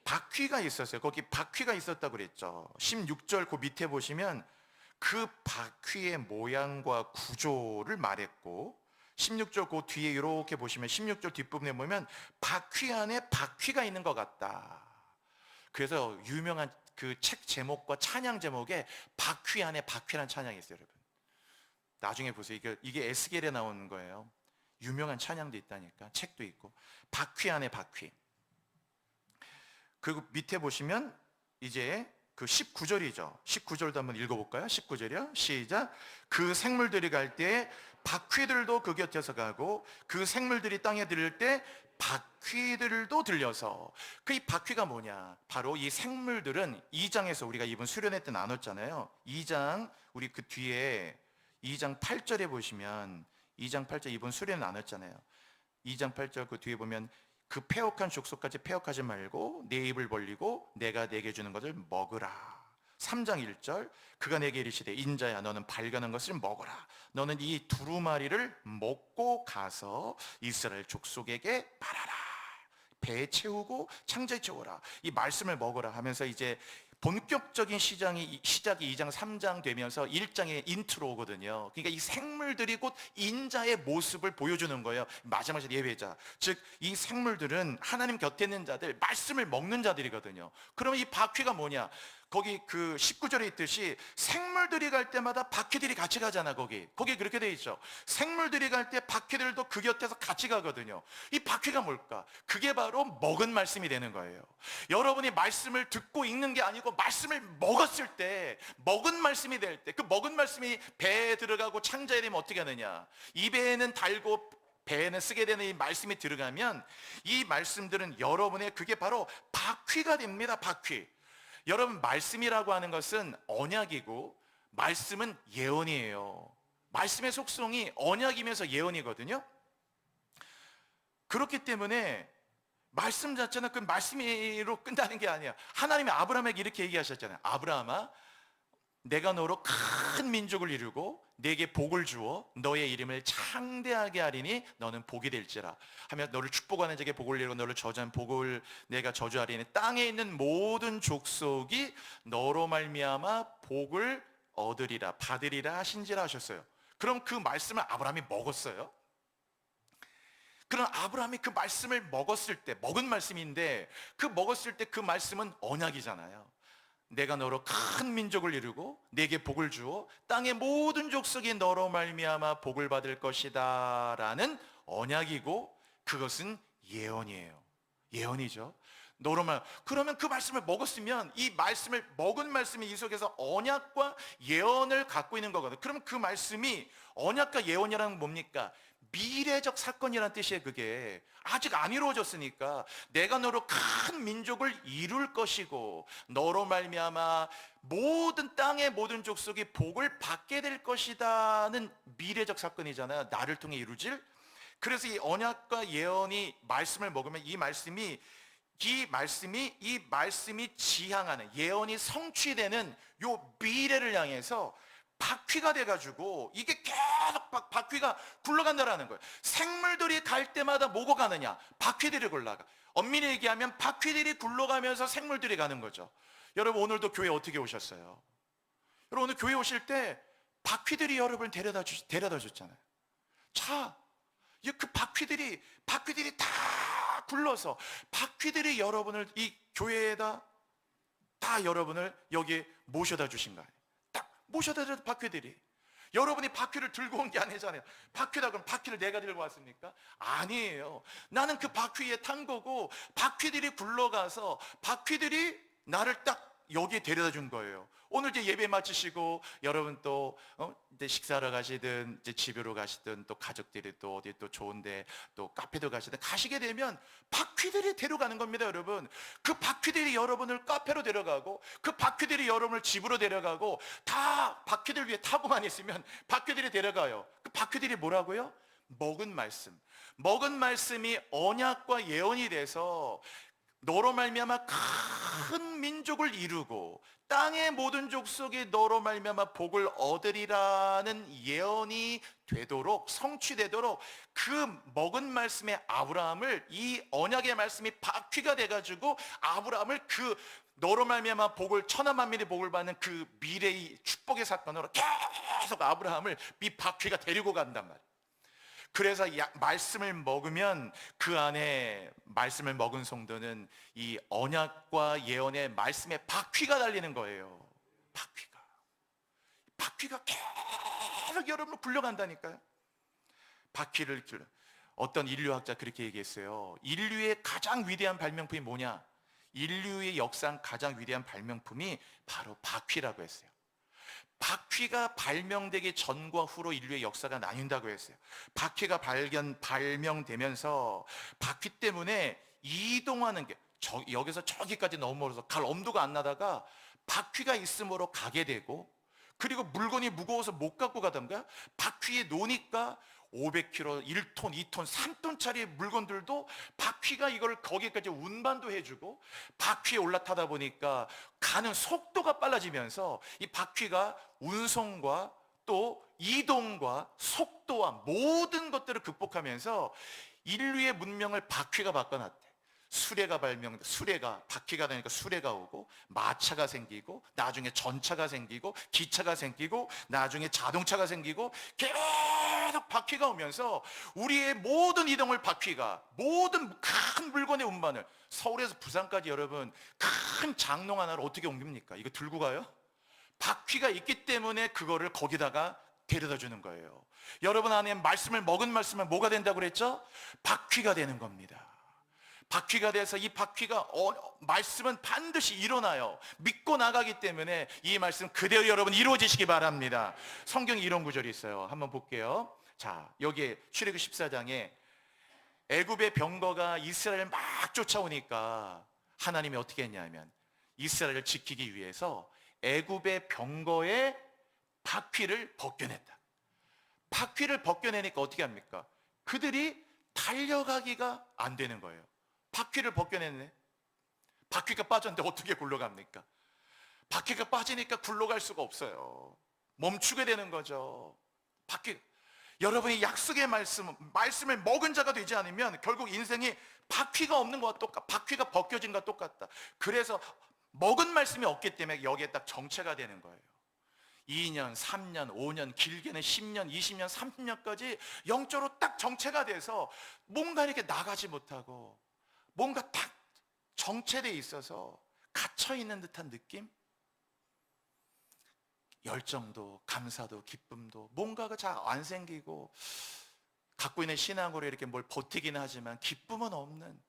바퀴가 있었어요. 거기 바퀴가 있었다고 그랬죠. 16절 그 밑에 보시면 그 바퀴의 모양과 구조를 말했고, 16절 그 뒤에 이렇게 보시면 16절 뒷부분에 보면 바퀴 안에 바퀴가 있는 것 같다. 그래서 유명한 그 책 제목과 찬양 제목에 바퀴 안에 바퀴란 찬양이 있어요, 여러분. 나중에 보세요. 이게 에스겔에 나오는 거예요. 유명한 찬양도 있다니까. 책도 있고. 바퀴 안에 바퀴. 그리고 밑에 보시면 이제 그 19절이죠. 19절도 한번 읽어볼까요? 19절이요. 시작. 그 생물들이 갈 때 바퀴들도 그 곁에서 가고 그 생물들이 땅에 들을 때 바퀴들도 들려서. 그 이 바퀴가 뭐냐? 바로 이 생물들은 2장에서 우리가 이번 수련회 때 나눴잖아요. 2장 우리 그 뒤에 2장 8절에 보시면 2장 8절 이번 수련회 나눴잖아요. 2장 8절 그 뒤에 보면 그 패역한 족속까지 패역하지 말고 내 입을 벌리고 내가 내게 주는 것을 먹으라. 3장 1절 그가 내게 이르시되 인자야 너는 발견한 것을 먹으라. 너는 이 두루마리를 먹고 가서 이스라엘 족속에게 말하라. 배에 채우고 창자에 채우라. 이 말씀을 먹으라 하면서 이제 본격적인 시작이 2장 3장 되면서 1장의 인트로거든요. 그러니까 이 생물들이 곧 인자의 모습을 보여주는 거예요. 마지막 예배자, 즉 이 생물들은 하나님 곁에 있는 자들, 말씀을 먹는 자들이거든요. 그러면 이 바퀴가 뭐냐? 거기 그 19절에 있듯이 생물들이 갈 때마다 바퀴들이 같이 가잖아. 거기 그렇게 돼 있죠. 생물들이 갈 때 바퀴들도 그 곁에서 같이 가거든요. 이 바퀴가 뭘까? 그게 바로 먹은 말씀이 되는 거예요. 여러분이 말씀을 듣고 읽는 게 아니고 말씀을 먹었을 때, 먹은 말씀이 될 때, 그 먹은 말씀이 배에 들어가고 창자에 되면 어떻게 하느냐? 입에는 달고 배에는 쓰게 되는 이 말씀이 들어가면 이 말씀들은 여러분의 그게 바로 바퀴가 됩니다. 바퀴. 여러분, 말씀이라고 하는 것은 언약이고 말씀은 예언이에요. 말씀의 속성이 언약이면서 예언이거든요. 그렇기 때문에 말씀 자체는 그 말씀으로 끝나는 게 아니야. 하나님이 아브라함에게 이렇게 얘기하셨잖아요. 아브라함아, 내가 너로 큰 민족을 이루고 내게 복을 주어 너의 이름을 창대하게 하리니 너는 복이 될지라 하며 너를 축복하는 자에게 복을 이루고 너를 저주한 복을 내가 저주하리니 땅에 있는 모든 족속이 너로 말미암아 복을 얻으리라 받으리라 하신지라 하셨어요. 그럼 그 말씀을 아브라함이 먹었어요? 그럼 아브라함이 그 말씀을 먹었을 때, 먹은 말씀인데 그 먹었을 때 그 말씀은 언약이잖아요. 내가 너로 큰 민족을 이루고 내게 복을 주어 땅의 모든 족속이 너로 말미암아 복을 받을 것이다 라는 언약이고 그것은 예언이에요. 예언이죠. 너로만. 그러면 그 말씀을 먹었으면 이 말씀을 먹은 말씀이 이 속에서 언약과 예언을 갖고 있는 거거든요. 그럼 그 말씀이 언약과 예언이라는 건 뭡니까? 미래적 사건이라는 뜻이에요. 그게 아직 안 이루어졌으니까 내가 너로 큰 민족을 이룰 것이고 너로 말미암아 모든 땅의 모든 족속이 복을 받게 될 것이다는 미래적 사건이잖아요. 나를 통해 이루어질. 그래서 이 언약과 예언이 말씀을 먹으면 이 말씀이 지향하는 예언이 성취되는 요 미래를 향해서 바퀴가 돼가지고 이게 계속 바퀴가 굴러간다라는 거예요. 생물들이 갈 때마다 뭐고 가느냐? 바퀴들이 굴러가. 엄밀히 얘기하면 바퀴들이 굴러가면서 생물들이 가는 거죠. 여러분 오늘도 교회 어떻게 오셨어요? 여러분 오늘 교회 오실 때 바퀴들이 여러분을 데려다 줬잖아요. 자, 그 바퀴들이 다 굴러서 바퀴들이 여러분을 이 교회에다 다 여러분을 여기 모셔다 주신 거예요. 모셔다 준 바퀴들이. 여러분이 바퀴를 들고 온 게 아니잖아요. 바퀴다 그럼 바퀴를 내가 들고 왔습니까? 아니에요. 나는 그 바퀴 위에 탄 거고 바퀴들이 굴러가서 바퀴들이 나를 딱 여기에 데려다 준 거예요. 오늘 이제 예배 마치시고 여러분 또 이제 식사하러 가시든 이제 집으로 가시든 또 가족들이 또 어디 또 좋은데 또 카페도 가시든 가시게 되면 바퀴들이 데려가는 겁니다, 여러분. 그 바퀴들이 여러분을 카페로 데려가고 그 바퀴들이 여러분을 집으로 데려가고 다 바퀴들 위에 타고만 있으면 바퀴들이 데려가요. 그 바퀴들이 뭐라고요? 먹은 말씀. 먹은 말씀이 언약과 예언이 돼서 너로 말미암아 큰 민족을 이루고 땅의 모든 족속이 너로 말미암아 복을 얻으리라는 예언이 되도록, 성취되도록 그 먹은 말씀의 아브라함을, 이 언약의 말씀이 바퀴가 돼가지고 아브라함을 그 너로 말미암아 복을, 천하 만민의 복을 받는 그 미래의 축복의 사건으로 계속 아브라함을 이 바퀴가 데리고 간단 말이에요. 그래서 말씀을 먹으면 그 안에 말씀을 먹은 성도는 이 언약과 예언의 말씀에 바퀴가 달리는 거예요. 바퀴가 계속 여러분을 굴려간다니까요. 바퀴를 굴려. 어떤 인류학자 그렇게 얘기했어요. 인류의 가장 위대한 발명품이 뭐냐? 인류의 역사상 가장 위대한 발명품이 바로 바퀴라고 했어요. 바퀴가 발명되기 전과 후로 인류의 역사가 나뉜다고 했어요. 바퀴가 발명되면서 바퀴 때문에 이동하는 게 여기서 저기까지 너무 멀어서 갈 엄두가 안 나다가 바퀴가 있음으로 가게 되고, 그리고 물건이 무거워서 못 갖고 가던가 바퀴에 놓으니까 500kg, 1톤, 2톤, 3톤짜리 물건들도 바퀴가 이걸 거기까지 운반도 해주고, 바퀴에 올라타다 보니까 가는 속도가 빨라지면서 이 바퀴가 운송과 또 이동과 속도와 모든 것들을 극복하면서 인류의 문명을 바퀴가 바꿔놨대. 수레가 바퀴가 되니까 수레가 오고, 마차가 생기고, 나중에 전차가 생기고, 기차가 생기고, 나중에 자동차가 생기고, 계속 바퀴가 오면서 우리의 모든 이동을 바퀴가, 모든 큰 물건의 운반을, 서울에서 부산까지 여러분 큰 장롱 하나를 어떻게 옮깁니까? 이거 들고 가요? 바퀴가 있기 때문에 그거를 거기다가 데려다 주는 거예요. 여러분 안에 말씀을 먹은 말씀은 뭐가 된다고 그랬죠? 바퀴가 되는 겁니다. 바퀴가 돼서 이 바퀴가 말씀은 반드시 일어나요. 믿고 나가기 때문에 이 말씀 그대로 여러분 이루어지시기 바랍니다. 성경에 이런 구절이 있어요. 한번 볼게요. 자, 여기에 출애굽 14장에 애굽의 병거가 이스라엘을 막 쫓아오니까 하나님이 어떻게 했냐면 이스라엘을 지키기 위해서 애굽의 병거의 바퀴를 벗겨냈다. 바퀴를 벗겨내니까 어떻게 합니까? 그들이 달려가기가 안 되는 거예요. 바퀴를 벗겨냈네. 바퀴가 빠졌는데 어떻게 굴러갑니까? 바퀴가 빠지니까 굴러갈 수가 없어요. 멈추게 되는 거죠. 여러분이 약속의 말씀을 먹은 자가 되지 않으면 결국 인생이 바퀴가 없는 것과 바퀴가 벗겨진 것과 똑같다. 그래서 먹은 말씀이 없기 때문에 여기에 딱 정체가 되는 거예요. 2년, 3년, 5년, 길게는 10년, 20년, 30년까지 영적으로 딱 정체가 돼서 뭔가 이렇게 나가지 못하고 뭔가 딱 정체되어 있어서 갇혀있는 듯한 느낌? 열정도, 감사도, 기쁨도 뭔가가 잘 안 생기고, 갖고 있는 신앙으로 이렇게 뭘 버티기는 하지만 기쁨은 없는,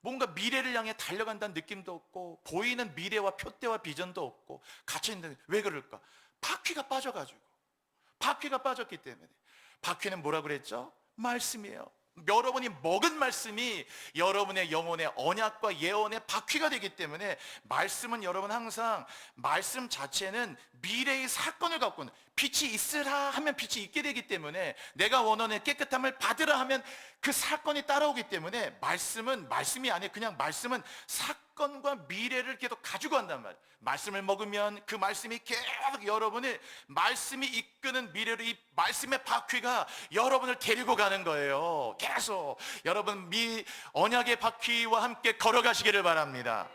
뭔가 미래를 향해 달려간다는 느낌도 없고, 보이는 미래와 표대와 비전도 없고 갇혀있는. 왜 그럴까? 바퀴가 빠져가지고. 바퀴가 빠졌기 때문에. 바퀴는 뭐라 그랬죠? 말씀이에요. 여러분이 먹은 말씀이 여러분의 영혼의 언약과 예언의 바퀴가 되기 때문에, 말씀은 여러분 항상, 말씀 자체는 미래의 사건을 갖고 있는, 빛이 있으라 하면 빛이 있게 되기 때문에, 내가 원하는 깨끗함을 받으라 하면 그 사건이 따라오기 때문에, 말씀은 말씀이 아니에요. 그냥 말씀은 사건과 미래를 계속 가지고 간단 말이에요. 말씀을 먹으면 그 말씀이 계속 여러분을, 말씀이 이끄는 미래로 이 말씀의 바퀴가 여러분을 데리고 가는 거예요. 계속 여러분 언약의 바퀴와 함께 걸어가시기를 바랍니다.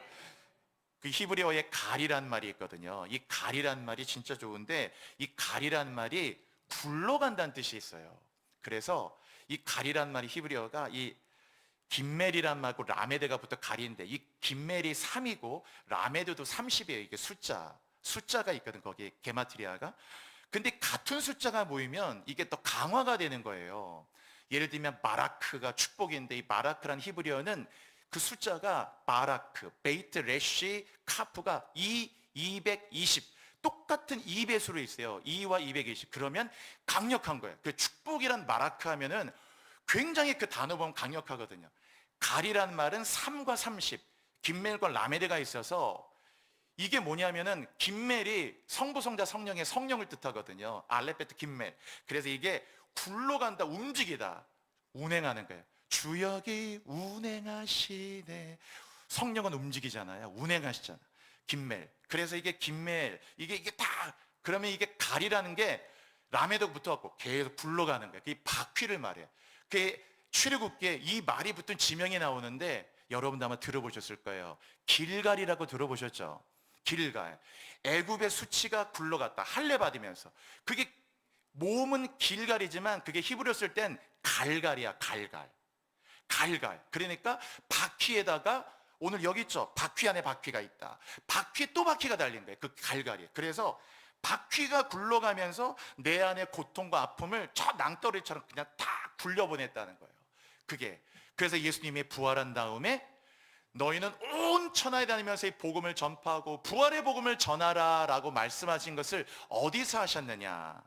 그 히브리어에 갈이란 말이 있거든요. 이 갈이란 말이 진짜 좋은데, 이 갈이란 말이 굴러간다는 뜻이 있어요. 그래서 이 갈이란 말이 히브리어가 이 김멜이란 말고 라메드가 붙어 갈인데, 이 김멜이 3이고 라메드도 30이에요. 이게 숫자가 있거든, 거기에 게마트리아가. 근데 같은 숫자가 모이면 이게 또 강화가 되는 거예요. 예를 들면 마라크가 축복인데, 이 마라크란 히브리어는 그 숫자가 바라크, 베이트, 레시, 카프가 220, 똑같은 2배수로 있어요. 2와 220. 그러면 강력한 거예요. 그 축복이란 마라크 하면은 굉장히 그 단어 보면 강력하거든요. 갈이란 말은 3과 30, 김멜과 라메드가 있어서, 이게 뭐냐면은 김멜이 성부, 성자, 성령의 성령을 뜻하거든요. 알레베트 김멜. 그래서 이게 굴러간다, 움직이다, 운행하는 거예요. 주역이 운행하시네. 성령은 움직이잖아요. 운행하시잖아. 김멜. 그래서 이게 김멜, 이게 다, 그러면 이게 갈이라는 게 라메도 붙어갖고 계속 굴러가는 거예요. 그게 바퀴를 말해요. 그게 출애굽기에 이 말이 붙은 지명이 나오는데, 여러분도 아마 들어보셨을 거예요. 길갈이라고 들어보셨죠? 길갈. 애굽의 수치가 굴러갔다. 할례 받으면서. 그게 몸은 길갈이지만 그게 히브리어 쓸 땐 갈갈이야. 갈갈. 갈갈. 그러니까 바퀴에다가, 오늘 여기 있죠? 바퀴 안에 바퀴가 있다. 바퀴에 또 바퀴가 달린 거예요. 그 갈갈이. 그래서 바퀴가 굴러가면서 내 안의 고통과 아픔을 저 낭떠러리처럼 그냥 다 굴려보냈다는 거예요. 그게. 그래서 예수님이 부활한 다음에 너희는 온 천하에 다니면서 이 복음을 전파하고 부활의 복음을 전하라 라고 말씀하신 것을 어디서 하셨느냐?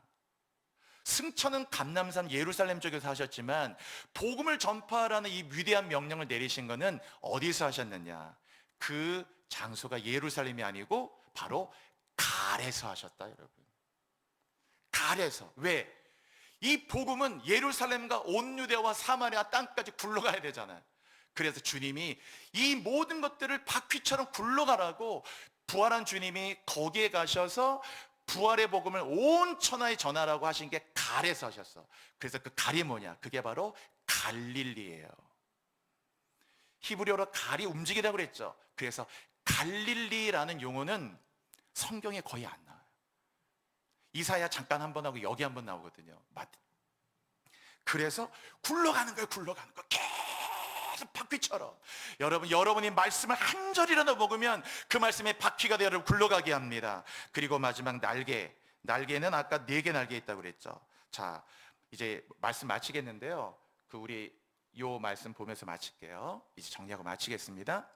승천은 감람산 예루살렘 쪽에서 하셨지만 복음을 전파하라는 이 위대한 명령을 내리신 것은 어디서 하셨느냐? 그 장소가 예루살렘이 아니고 바로 갈에서 하셨다, 여러분. 갈에서. 왜? 이 복음은 예루살렘과 온 유대와 사마리아 땅까지 굴러가야 되잖아요. 그래서 주님이 이 모든 것들을 바퀴처럼 굴러가라고, 부활한 주님이 거기에 가셔서 부활의 복음을 온 천하에 전하라고 하신 게 갈에서 하셨어. 그래서 그 갈이 뭐냐? 그게 바로 갈릴리예요. 히브리어로 갈이 움직이라고 그랬죠. 그래서 갈릴리라는 용어는 성경에 거의 안 나와요. 이사야 잠깐 한 번 하고 여기 한 번 나오거든요. 그래서 굴러가는 거예요. 굴러가는 거. 계속 바퀴처럼. 여러분이 말씀을 한 절이라도 먹으면 그 말씀의 바퀴가 되어 여러분 굴러가게 합니다. 그리고 마지막 날개는 아까 4개 날개 있다고 그랬죠. 자, 이제 말씀 마치겠는데요. 우리 요 말씀 보면서 마칠게요. 이제 정리하고 마치겠습니다.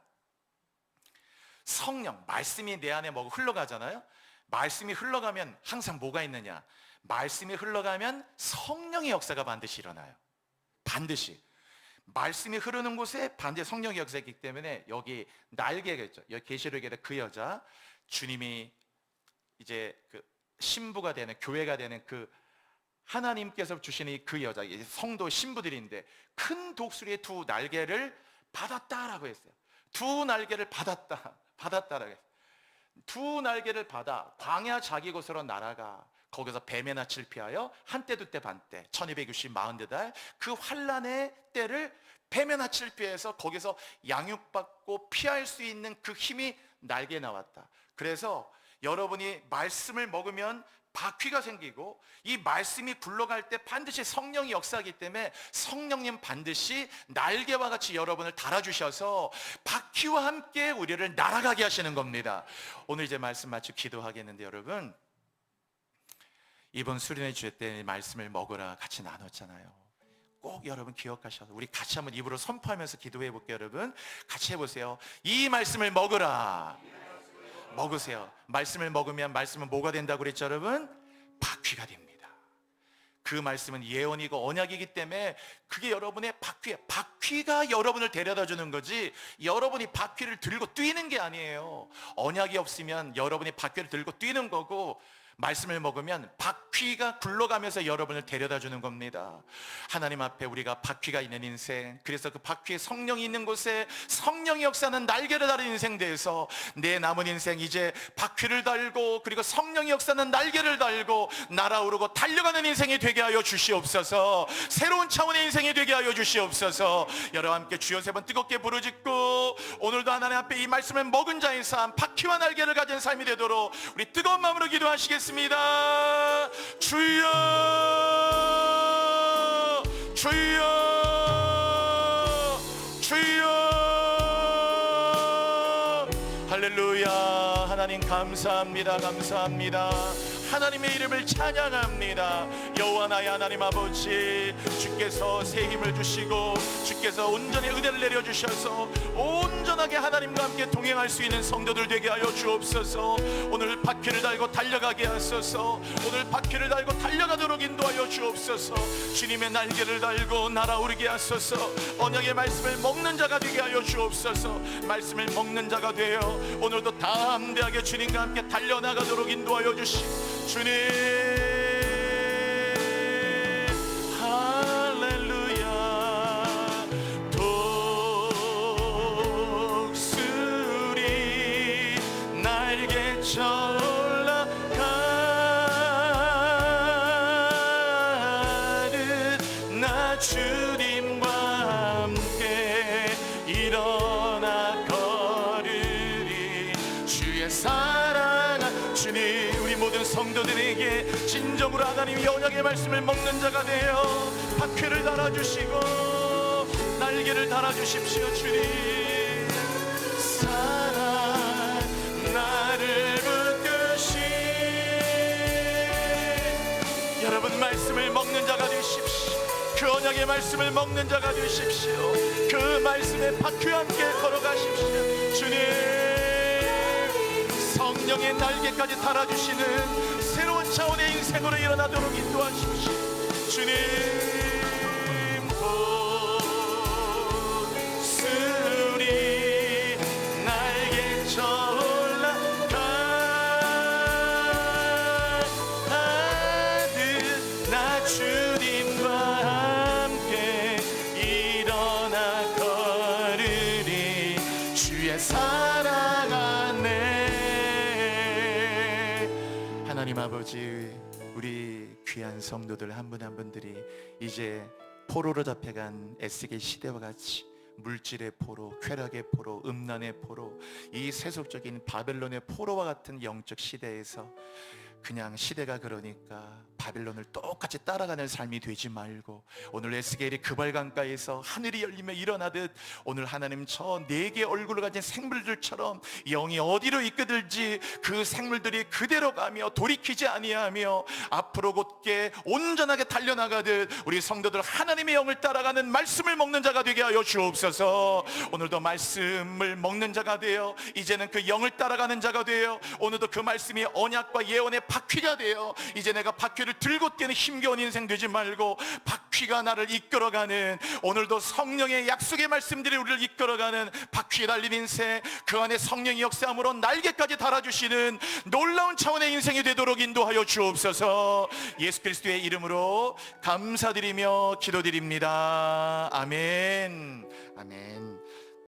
성령, 말씀이 내 안에 흘러가잖아요. 말씀이 흘러가면 항상 뭐가 있느냐? 말씀이 흘러가면 성령의 역사가 반드시 일어나요. 반드시. 말씀이 흐르는 곳에 반드시 성령의 역사가 있기 때문에, 여기 날개가 있죠. 여기 계시록에 그 여자, 주님이 이제 그 신부가 되는, 교회가 되는 그 하나님께서 주시는 그 여자, 성도 신부들인데 큰 독수리의 2 날개를 받았다라고 했어요. 2 날개를 받았다라고 했어요. 2 날개를 받아 광야 자기 곳으로 날아가 거기서 뱀의 낯을 피하여 한때 두때 반때 1260 40달 그 환난의 때를 뱀의 낯을 피해서 거기서 양육받고 피할 수 있는 그 힘이 날개에 나왔다. 그래서 여러분이 말씀을 먹으면 바퀴가 생기고, 이 말씀이 굴러갈 때 반드시 성령이 역사하기 때문에 성령님 반드시 날개와 같이 여러분을 달아주셔서 바퀴와 함께 우리를 날아가게 하시는 겁니다. 오늘 이제 말씀 마치고 기도하겠는데, 여러분 이번 수련회 주일 때 말씀을 먹으라 같이 나눴잖아요. 꼭 여러분 기억하셔서 우리 같이 한번 입으로 선포하면서 기도해 볼게요. 여러분 같이 해보세요. 이 말씀을 먹으라. 먹으세요. 말씀을 먹으면, 말씀은 뭐가 된다고 그랬죠, 여러분? 바퀴가 됩니다. 그 말씀은 예언이고 언약이기 때문에 그게 여러분의 바퀴가 여러분을 데려다 주는 거지, 여러분이 바퀴를 들고 뛰는 게 아니에요. 언약이 없으면 여러분이 바퀴를 들고 뛰는 거고, 말씀을 먹으면 바퀴가 굴러가면서 여러분을 데려다 주는 겁니다. 하나님 앞에 우리가 바퀴가 있는 인생, 그래서 그 바퀴에 성령이 있는 곳에 성령의 역사는 날개를 다는 인생 돼서 내 남은 인생 이제 바퀴를 달고, 그리고 성령의 역사는 날개를 달고 날아오르고 달려가는 인생이 되게 하여 주시옵소서. 새로운 차원의 인생이 되게 하여 주시옵소서. 여러분 함께 주여 3번 뜨겁게 부르짖고, 오늘도 하나님 앞에 이 말씀을 먹은 자의 삶, 바퀴와 날개를 가진 삶이 되도록 우리 뜨거운 마음으로 기도하시겠습니다. 주여, 주여, 주여. 할렐루야. 하나님 감사합니다. 감사합니다. 하나님의 이름을 찬양합니다. 여호와 나의 하나님 아버지, 주께서 새 힘을 주시고 주께서 온전히 은혜를 내려주셔서 온전하게 하나님과 함께 동행할 수 있는 성도들 되게 하여 주옵소서. 오늘 바퀴를 달고 달려가게 하소서. 오늘 바퀴를 달고 달려가도록 인도하여 주옵소서. 주님의 날개를 달고 날아오르게 하소서. 언약의 말씀을 먹는 자가 되게 하여 주옵소서. 말씀을 먹는 자가 되어 오늘도 담대하게 주님과 함께 달려나가도록 인도하여 주시옵소서. 주님, 할렐루야. 독수리 나 주님과 함께 일어나 걸으리. 주의 사랑한 주님, 우리 모든 성도들에게 진정으로 하나님의 언약의 말씀을 먹는 자가 되어 바퀴를 달아주시고 날개를 달아주십시오. 주님 사랑 나를 붙드시. 여러분 말씀을 먹는 자가 되십시오. 그 언약의 말씀을 먹는 자가 되십시오. 그 말씀에 바퀴와 함께 걸어가십시오. 주님 성령의 날개까지 달아주시는 새로운 차원의 인생으로 일어나도록 인도하십시오. 주님 보스리 날개쳐 올라가듯 나 주님과 함께 일어나 걸으리. 주의 사랑 안에. 하나님 아버지, 우리 귀한 성도들 한 분 한 분들이 이제 포로로 잡혀간 에스겔 시대와 같이 물질의 포로, 쾌락의 포로, 음란의 포로, 이 세속적인 바벨론의 포로와 같은 영적 시대에서 그냥 시대가 그러니까 바벨론을 똑같이 따라가는 삶이 되지 말고 오늘 에스겔이 그발강가에서 하늘이 열리며 일어나듯 오늘 하나님 저 네 개의 얼굴을 가진 생물들처럼 영이 어디로 이끌든지 그 생물들이 그대로 가며 돌이키지 아니하며 앞으로 곧게 온전하게 달려나가듯 우리 성도들 하나님의 영을 따라가는 말씀을 먹는 자가 되게 하여 주옵소서. 오늘도 말씀을 먹는 자가 되어 이제는 그 영을 따라가는 자가 되어 오늘도 그 말씀이 언약과 예언의 바퀴가 되어 이제 내가 바퀴를 들고 뛰는 힘겨운 인생 되지 말고 바퀴가 나를 이끌어가는, 오늘도 성령의 약속의 말씀들이 우리를 이끌어가는 바퀴에 달린 인생, 그 안에 성령이 역사함으로 날개까지 달아주시는 놀라운 차원의 인생이 되도록 인도하여 주옵소서. 예수 그리스도의 이름으로 감사드리며 기도드립니다. 아멘. 아멘.